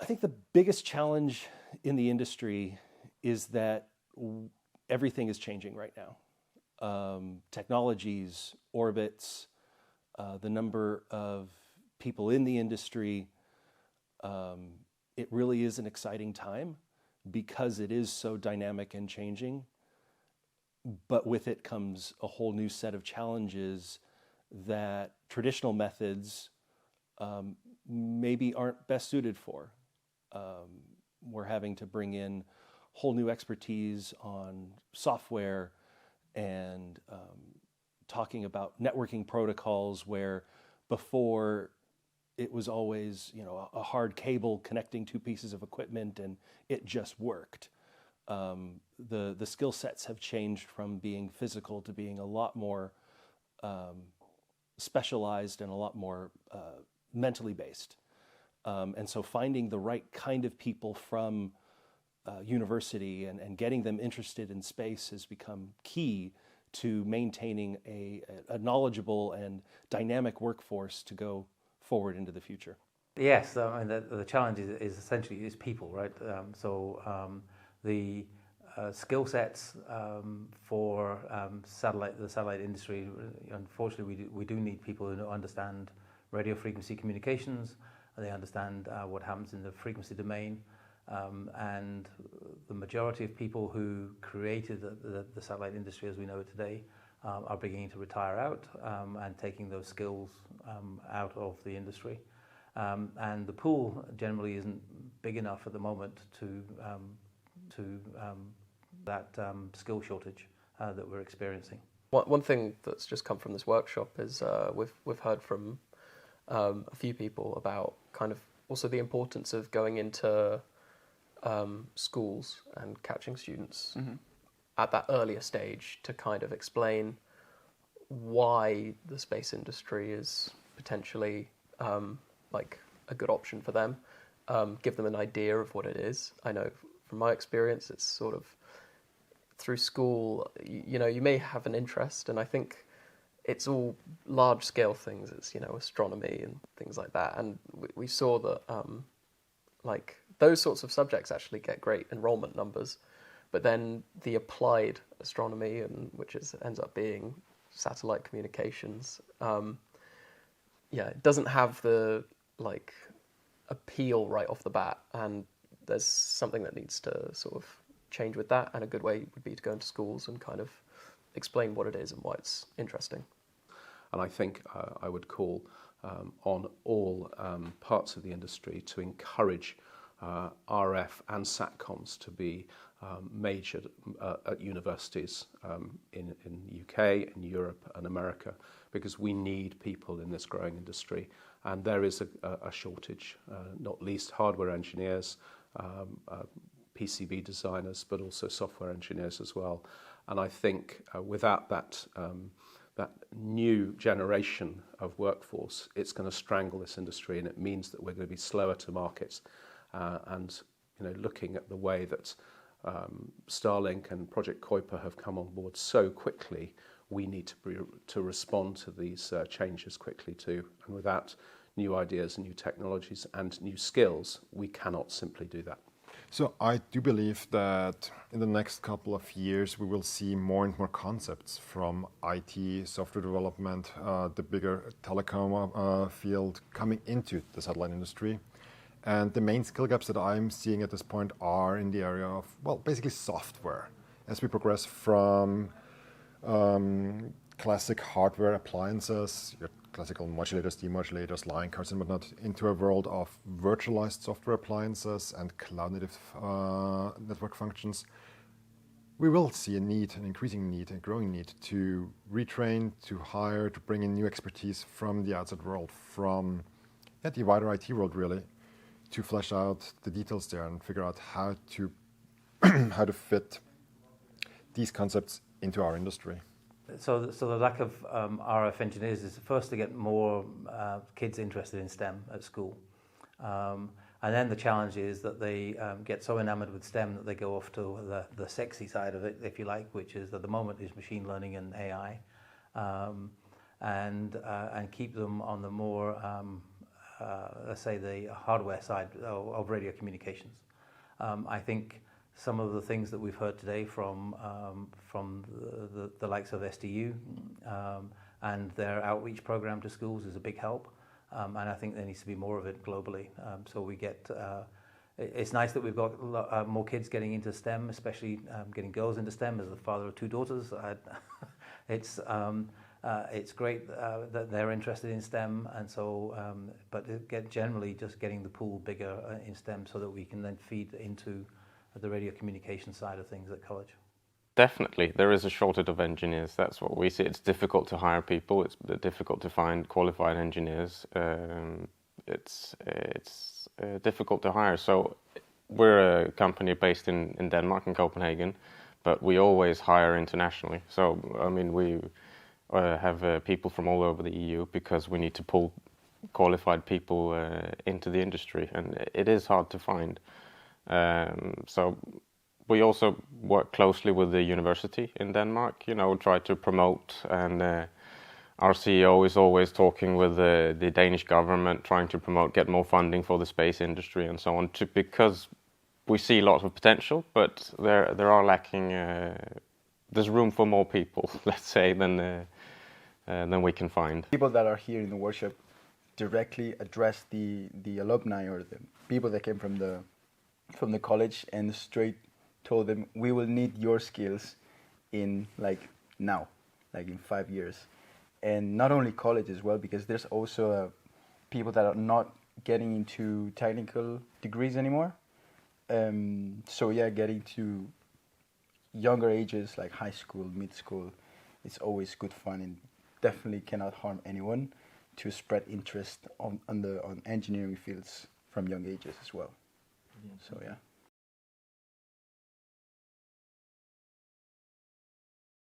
I think the biggest challenge in the industry is that everything is changing right now. Technologies, orbits, the number of people in the industry. It really is an exciting time because it is so dynamic and changing. But with it comes a whole new set of challenges that traditional methods maybe aren't best suited for. We're having to bring in whole new expertise on software and talking about networking protocols where before it was always, a hard cable connecting two pieces of equipment and it just worked. The skill sets have changed from being physical to being a lot more specialized and a lot more mentally based. And so finding the right kind of people from university and getting them interested in space has become key to maintaining a knowledgeable and dynamic workforce to go forward into the future. Yes, I mean, the challenge is essentially people, right? The skill sets for the satellite industry, unfortunately, we do need people who understand radio frequency communications, and they understand what happens in the frequency domain. And the majority of people who created the satellite industry as we know it today are beginning to retire out and taking those skills out of the industry. And the pool generally isn't big enough at the moment to that skill shortage that we're experiencing. One thing that's just come from this workshop is we've heard from a few people about kind of also the importance of going into schools and catching students at that earlier stage to kind of explain why the space industry is potentially like a good option for them, give them an idea of what it is. I know from my experience, it's sort of through school, you may have an interest, and I think it's all large scale things. It's, astronomy and things like that. And we saw that like those sorts of subjects actually get great enrollment numbers, but then the applied astronomy, and which ends up being satellite communications, it doesn't have the like appeal right off the bat, and there's something that needs to sort of change with that, and a good way would be to go into schools and kind of explain what it is and why it's interesting. And I think I would call on all parts of the industry to encourage RF and Satcoms to be majored at universities in the UK, in Europe and America, because we need people in this growing industry. And there is a shortage, not least hardware engineers, PCB designers, but also software engineers as well. And I think without that new generation of workforce, it's going to strangle this industry, and it means that we're going to be slower to market. And looking at the way that Starlink and Project Kuiper have come on board so quickly, we need to respond to these changes quickly too. And without new ideas and new technologies and new skills, we cannot simply do that. So I do believe that in the next couple of years we will see more and more concepts from IT, software development, the bigger telecom field coming into the satellite industry. And the main skill gaps that I'm seeing at this point are in the area of, basically software. As we progress from classic hardware appliances, your classical modulators, demodulators, line cards and whatnot, into a world of virtualized software appliances and cloud-native network functions, we will see an increasing need, a growing need to retrain, to hire, to bring in new expertise from the outside world, from the wider IT world really, to flesh out the details there and figure out how to how to fit these concepts into our industry. So the lack of RF engineers is first to get more kids interested in STEM at school. And then the challenge is that they get so enamored with STEM that they go off to the sexy side of it, if you like, which is at the moment is machine learning and AI, and keep them on the more let's say, the hardware side of radio communications. I think some of the things that we've heard today from the likes of SDU and their outreach program to schools is a big help, and I think there needs to be more of it globally. So we get. It's nice that we've got more kids getting into STEM, especially getting girls into STEM. As the father of 2 daughters, it's great that they're interested in STEM, and so. But generally, just getting the pool bigger in STEM so that we can then feed into the radio communication side of things at college. Definitely, there is a shortage of engineers. That's what we see. It's difficult to hire people. It's difficult to find qualified engineers. It's difficult to hire. So we're a company based in Denmark, in Copenhagen, but we always hire internationally. So I mean, we have people from all over the EU because we need to pull qualified people into the industry, and it is hard to find. So we also work closely with the university in Denmark, try to promote, and our CEO is always talking with the Danish government, trying to promote, get more funding for the space industry and so on, because we see lots of potential, but there are lacking, there's room for more people, let's say, than we can find. People that are here in the workshop directly address the alumni or the people that came from the college and straight told them, we will need your skills in now, in 5 years. And not only college as well, because there's also people that are not getting into technical degrees anymore. Getting to younger ages like high school, mid school, it's always good fun and definitely cannot harm anyone to spread interest on engineering fields from young ages as well. So yeah.